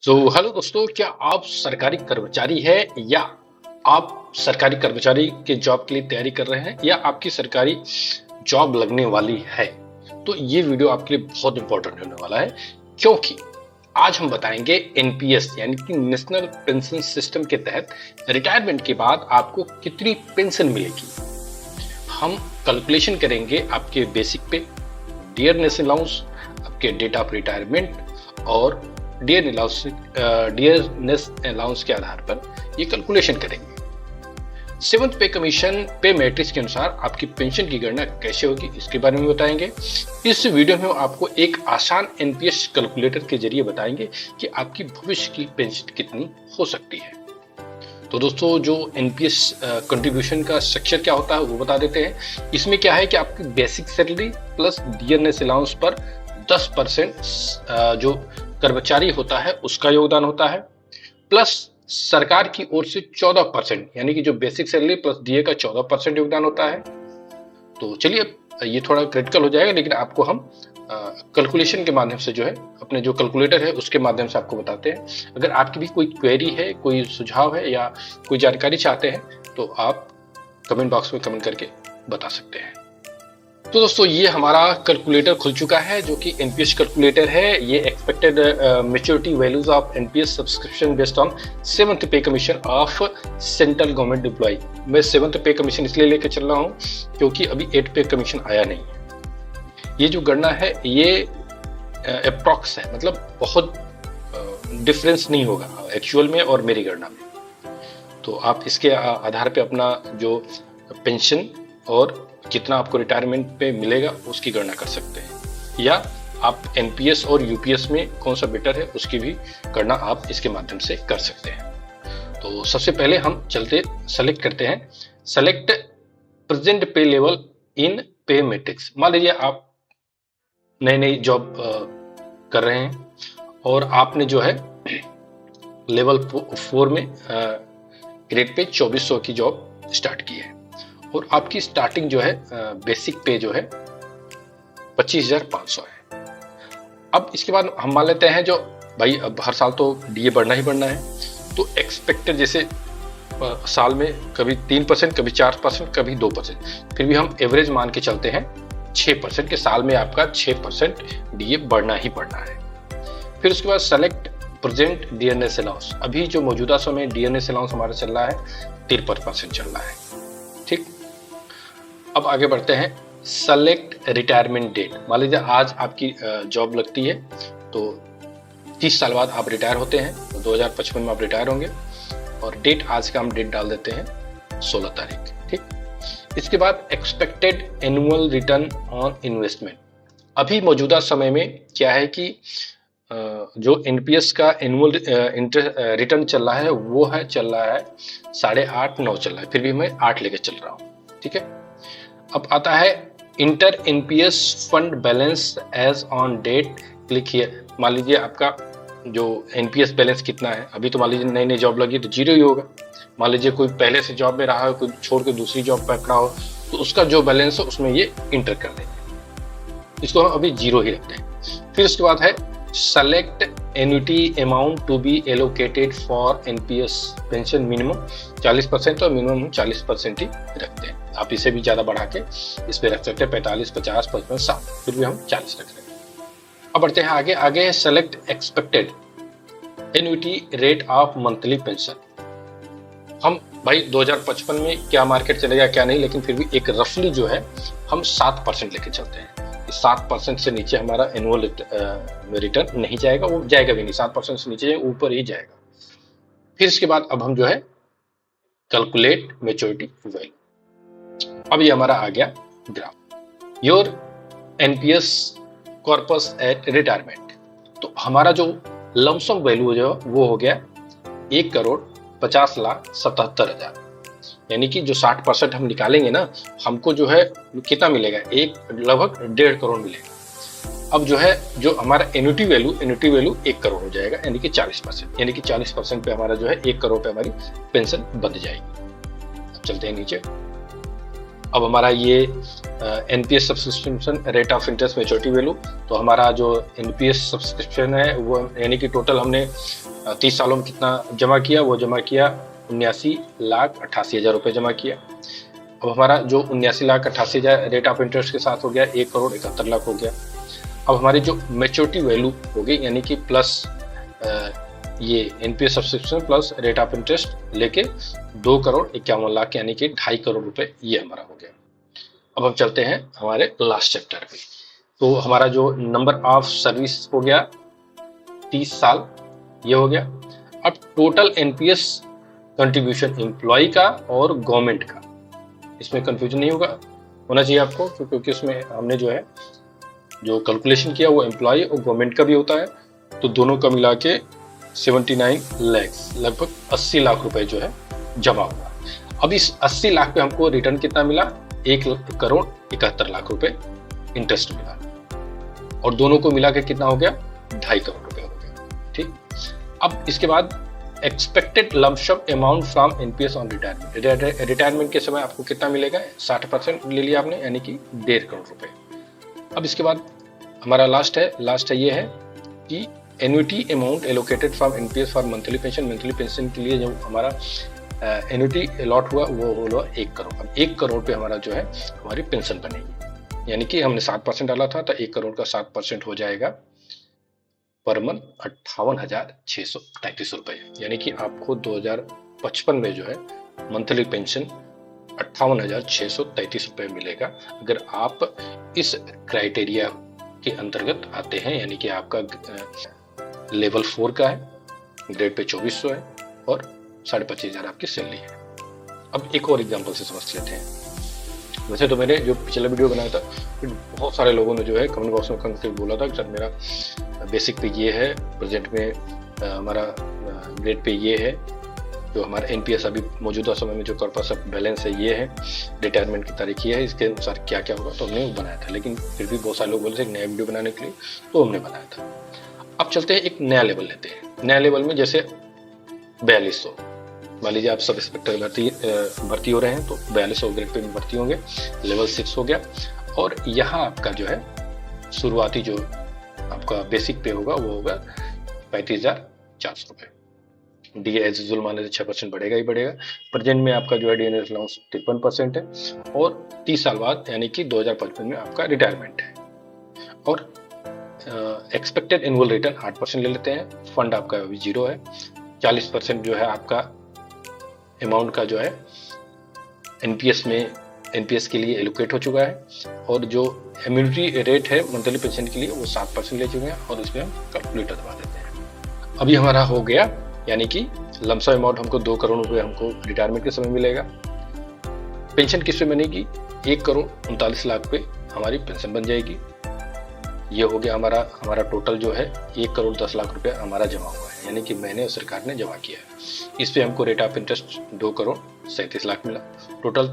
Hello दोस्तों, क्या आप सरकारी कर्मचारी हैं या आप सरकारी कर्मचारी के जॉब के लिए तैयारी कर रहे हैं या आपकी सरकारी जॉब लगने वाली है? तो ये वीडियो आपके लिए बहुत इंपॉर्टेंट होने वाला है, क्योंकि आज हम बताएंगे एनपीएस यानी कि नेशनल पेंशन सिस्टम के तहत रिटायरमेंट के बाद आपको कितनी पेंशन मिलेगी। हम कैलकुलेशन करेंगे आपके बेसिक पे, डियरनेस अलाउंस, आपके डेट ऑफ रिटायरमेंट और डियरनेस अलाउंस के आधार पर ये कैलकुलेशन करेंगे। सेवंथ पे कमीशन पे मैट्रिक्स के अनुसार आपकी पेंशन की गणना कैसे होगी, इसके बारे में बताएंगे। इस वीडियो में आप एक आसान एनपीएस कैलकुलेटर के जरिए बताएंगे कि आपकी भविष्य की पेंशन कितनी हो सकती है। तो दोस्तों, जो एनपीएस कंट्रीब्यूशन का स्ट्रक्चर क्या होता है वो बता देते हैं। इसमें क्या है कि आपकी basic salary plus dearness allowance पर 10% जो कर्मचारी होता है उसका योगदान होता है, प्लस सरकार की ओर से 14% यानी कि जो बेसिक सैलरी प्लस डीए का 14% योगदान होता है। तो चलिए, ये थोड़ा क्रिटिकल हो जाएगा, लेकिन आपको हम कैलकुलेशन के माध्यम से जो है, अपने जो कैलकुलेटर है उसके माध्यम से आपको बताते हैं। अगर आपकी भी कोई क्वेरी है, कोई सुझाव है या कोई जानकारी चाहते हैं तो आप कमेंट बॉक्स में कमेंट करके बता सकते हैं। तो दोस्तों, ये हमारा कैलकुलेटर खुल चुका है जो कि एनपीएस कैलकुलेटर है। ये expected maturity values of NPS subscription based on seventh pay commission of central government employ. मैं सेवंथ पे कमीशन इसलिए लेकर चल रहा हूँ क्योंकि अभी 8 पे कमीशन आया नहीं है। ये जो गणना है ये अप्रॉक्स है, मतलब बहुत डिफरेंस नहीं होगा एक्चुअल में और मेरी गणना में। तो आप इसके आधार पे अपना जो पेंशन और कितना आपको रिटायरमेंट पे मिलेगा उसकी गणना कर सकते हैं, या आप एनपीएस और यूपीएस में कौन सा बेटर है उसकी भी गणना आप इसके माध्यम से कर सकते हैं। तो सबसे पहले हम सेलेक्ट करते हैं, सेलेक्ट प्रेजेंट पे लेवल इन पे मैट्रिक्स। मान लीजिए आप नई जॉब कर रहे हैं और आपने जो है लेवल 4 में ग्रेड पे 2400 की जॉब स्टार्ट की है और आपकी स्टार्टिंग जो है बेसिक पे जो है 25,500 है। अब इसके बाद हम मान लेते हैं जो भाई अब हर साल तो डीए बढ़ना ही बढ़ना है, तो एक्सपेक्टेड जैसे साल में कभी 3%, कभी 4%, कभी 2%, फिर भी हम एवरेज मान के चलते हैं 6% के साल में आपका 6% डीए बढ़ना ही बढ़ना है। फिर उसके बाद सेलेक्ट प्रेजेंट डियरनेस अलाउंस। अभी जो मौजूदा समय डियरनेस अलाउंस हमारा चल रहा है 53% चल रहा है, ठीक। अब आगे बढ़ते हैं, सेलेक्ट रिटायरमेंट डेट। मान लीजिए आज आपकी जॉब लगती है तो 30 साल बाद आप रिटायर होते हैं, तो 2055 में आप रिटायर होंगे और डेट आज का हम डेट डाल देते हैं 16 तारीख, ठीक। इसके बाद expected annual return on investment. अभी मौजूदा समय में क्या है कि जो एनपीएस का एनुअल रिटर्न चल रहा है वो है चल रहा है 8.5 9 चल रहा है, फिर भी मैं 8 लेके चल रहा हूँ, ठीक है। अब आता है enter NPS fund balance as on date, click here. मान लीजिए आपका जो एनपीएस बैलेंस कितना है, अभी तो मान लीजिए नई जॉब लगी तो 0 ही होगा। मान लीजिए कोई पहले से जॉब में रहा है, कोई छोड़ के दूसरी जॉब पर खड़ा हो, तो उसका जो बैलेंस हो उसमें ये इंटर कर देंगे, इसको हम अभी 0 ही रखते हैं। फिर उसके बाद है select annuity amount to be allocated for NPS pension. Minimum 40% और मिनिमम 40% ही रखते हैं। आप इसे भी ज्यादा बढ़ा के इस पे रख सकते हैं 45, 50, 55, 60, फिर भी हम 40 रख रहे हैं। अब बढ़ते हैं आगे select expected annuity rate of monthly pension. हम भाई 2055 में क्या मार्केट चलेगा क्या नहीं, लेकिन फिर भी एक रफली जो है हम 7% लेके चलते हैं। 7% से नीचे हमारा एनुअल रिटर्न नहीं जाएगा, वो जाएगा भी नहीं, 7% से नीचे ऊपर ही जाएगा। फिर इसके बाद अब हम जो है कैलकुलेट मैच्योरिटी वैल्यू। अब ये हमारा आ गया graph, your NPS corpus at retirement. तो हमारा जो लमसम वैल्यू जो वो हो गया 1,50,77,000, यानी कि जो 60% हम निकालेंगे ना, हमको जो है कितना मिलेगा, लगभग 1.5 करोड़ मिलेगा। अब जो है जो हमारा एन्युटी वैल्यू 1 करोड़ हो जाएगा, यानी कि 40%, यानी कि 40% पे हमारा जो है 1 करोड़ पे हमारी पेंशन बन जाएगी। अब चलते हैं नीचे। अब हमारा ये NPS subscription rate of interest maturity value, तो हमारा जो एनपीएस सब्सक्रिप्शन है वो यानी कि टोटल हमने 30 सालों में कितना जमा किया, वो जमा किया 79,88,000 रुपये जमा किया। अब हमारा जो 79,88,000 रेट ऑफ इंटरेस्ट के साथ हो गया 1,71,00,000 हो गया। अब हमारी जो मेच्योरिटी वैल्यू हो गई यानी कि प्लस ये NPS subscription plus rate of interest लेके 2,51,00,000 यानी कि 2.5 करोड़ रुपए ये हमारा हो गया। अब हम चलते हैं हमारे लास्ट चैप्टर पे। तो हमारा जो नंबर ऑफ सर्विस हो गया 30 साल ये हो गया। अब टोटल एनपीएस कंट्रीब्यूशन एम्प्लॉय का और गवर्नमेंट का, इसमें कंफ्यूजन नहीं होना चाहिए आपको, क्योंकि इसमें हमने जो है जो कैलकुलेशन किया वो एम्प्लॉय और गवर्नमेंट का भी होता है। तो दोनों का मिला के 79 लाख, लगभग 80 लाख रुपए जो है जमा हुआ। अब इस 80 लाख पे हमको रिटर्न कितना मिला, 1,71,00,000 रुपए इंटरेस्ट मिला, और दोनों को मिला के कितना हो गया, 2.5 करोड़ रुपए हो गया। ठीक, अब इसके बाद expected lump sum amount from NPS on retirement. Retirement के समय आपको कितना मिलेगा, 60% ले लिया आपने यानी कि 1.5 करोड़ रुपए। अब इसके बाद हमारा लास्ट है ये है कि annuity amount allocated from NPS for monthly pension. Monthly pension के लिए जो हमारा एन्युटी अलॉट हुआ वो हुआ 1 करोड़। अब 1 करोड़ पे हमारा जो है हमारी पेंशन बनेगी, यानी कि हमने 7% डाला था तो 1 करोड़ का 7% हो जाएगा पर मंथ 58,633 रुपए, यानी कि आपको 2055 में जो है मंथली पेंशन 58,633 रुपए मिलेगा अगर आप इस क्राइटेरिया के अंतर्गत आते हैं, यानी कि आपका लेवल 4 का है, ग्रेड पे 2400 है और 25,500 आपकी सैलरी है। अब एक और एग्जांपल से समझ लेते हैं। वैसे तो मैंने जो पिछला वीडियो बनाया था बहुत सारे लोगों ने जो है कमेंट बॉक्स में करके बोला था कि सर मेरा बेसिक पे ये है, प्रेजेंट में हमारा ग्रेड पे ये है, जो हमारा एनपीएस अभी मौजूदा समय में जो कॉर्पस बैलेंस है ये है, रिटायरमेंट की तारीख ये है, इसके अनुसार क्या क्या होगा। तो हमने बनाया था, लेकिन फिर भी बहुत सारे लोग बोले थे नया वीडियो बनाने के लिए, तो हमने बनाया था। अब चलते हैं एक नया लेवल लेते हैं। नया लेवल में जैसे 4200, मान लीजिए आप सब इंस्पेक्टर भर्ती हो रहे हैं तो 4200 ग्रेड पे भी भर्ती होंगे, लेवल 6 हो गया। और यहाँ आपका जो है शुरुआती जो आपका बेसिक पे होगा वो होगा 35,400 रुपए। डी एज यूजुअल मान लीजिए 6% बढ़ेगा ही बढ़ेगा। प्रेजेंट में आपका जो है डीएनएस अलाउंस 53% है और 30 साल बाद यानी कि 2055 में आपका रिटायरमेंट है। और एक्सपेक्टेड एनुअल रिटर्न 8% ले लेते हैं। फंड आपका अभी 0 है। 40% जो है आपका अमाउंट का जो है एनपीएस के लिए एलोकेट हो चुका है, और जो एम्यूनिटी रेट है मंथली पेंशन के लिए वो 7% ले चुके हैं, और इसमें हम कैलकुलेटर दबा देते हैं। अभी हमारा हो गया, यानी कि लमसम अमाउंट हमको 2 करोड़ रुपए हमको रिटायरमेंट के समय मिलेगा। पेंशन किस पे बनेगी, 1,39,00,000 पे हमारी पेंशन बन जाएगी। ये हो गया हमारा टोटल जो है 1,10,00,000 रुपया हमारा जमा हुआ है, यानी कि मैंने और सरकार ने जमा किया है। इस पे हमको रेट ऑफ इंटरेस्ट 2,37,00,000 मिला। टोटल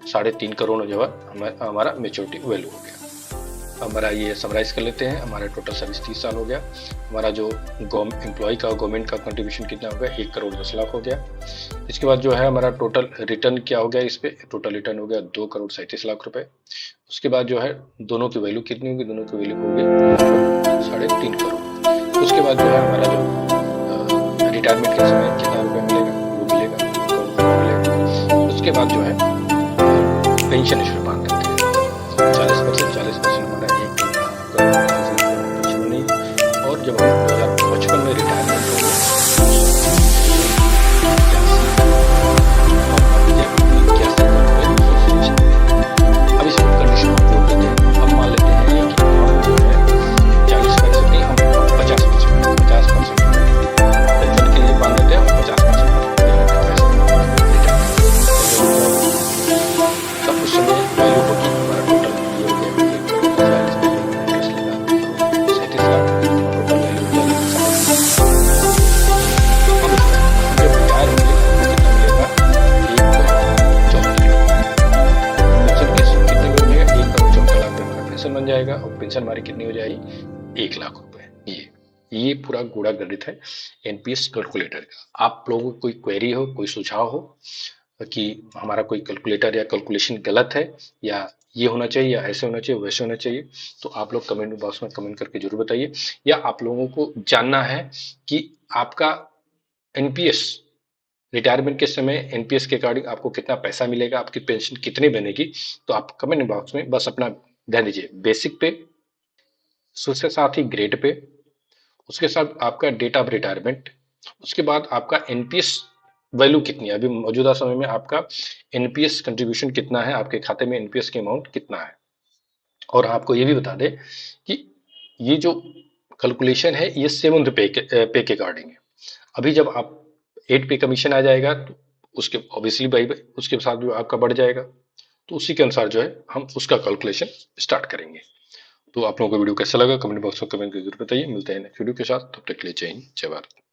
3.5 करोड़ जो है हमारा मेच्योरिटी वैल्यू हो गया। हमारा ये समराइज कर लेते हैं। हमारा टोटल सर्विस 30 साल हो गया। हमारा जो एम्प्लॉय का गवर्नमेंट का कंट्रीब्यूशन कितना हो गया, 1,10,00,000 हो गया। इसके बाद जो है हमारा टोटल रिटर्न क्या हो गया, इस पे टोटल रिटर्न हो गया 2,37,00,000 रुपए। उसके बाद जो है दोनों की वैल्यू कितनी होगी, दोनों की वैल्यू होगी 3.5 करोड़। उसके बाद जो है हमारा जो रिटायरमेंट के समय कितना रुपये मिलेगा, वो मिलेगा 2 करोड़ मिलेगा। उसके बाद जो है पेंशन इस पर बांध देते हैं 40% हमारा 1 करोड़ पेंशन बनेगी। और जब हम 2055 में रिटायरमेंट होंगे जाएगा, और पेंशन हमारी कितनी हो जाएगी 1,00,000 रुपए। ये पूरा गुड़ा गणित है एनपीएस कैलकुलेटर का। आप लोगों को कोई क्वेरी हो, कोई सुझाव हो कि हमारा कोई कैलकुलेटर या कैलकुलेशन गलत है, या ये होना चाहिए, या ऐसे होना चाहिए, वैसे होना चाहिए, तो आप लोग कमेंट बॉक्स में कमेंट करके जरूर बताइए। या आप लोगों को जानना है कि आपका एनपीएस, रिटायरमेंट के समय एनपीएस के अकॉर्डिंग आपको कितना पैसा मिलेगा, आपकी पेंशन कितनी बनेगी, तो आप कमेंट बॉक्स में बस अपना ध्यान दीजिए। बेसिक पे, उसके साथ ही ग्रेड पे, उसके साथ आपका डेट ऑफ रिटायरमेंट, उसके बाद आपका एनपीएस वैल्यू कितनी है, अभी मौजूदा समय में आपका एनपीएस कंट्रीब्यूशन कितना है, आपके खाते में एनपीएस की अमाउंट कितना है। और आपको ये भी बता दें कि ये जो कैलकुलेशन है ये 7th पे के अकॉर्डिंग है। अभी जब आप 8 पे कमीशन आ जाएगा तो उसके ऑब्वियसली भाई उसके साथ भी आपका बढ़ जाएगा, तो उसी के अनुसार जो है हम उसका कैलकुलेशन स्टार्ट करेंगे। तो आप लोगों को वीडियो कैसा लगा कमेंट बॉक्स में कमेंट करके जरूर बताइए। मिलते हैं नेक्स्ट वीडियो के साथ, तब तक के लिए जय हिंद जय भारत।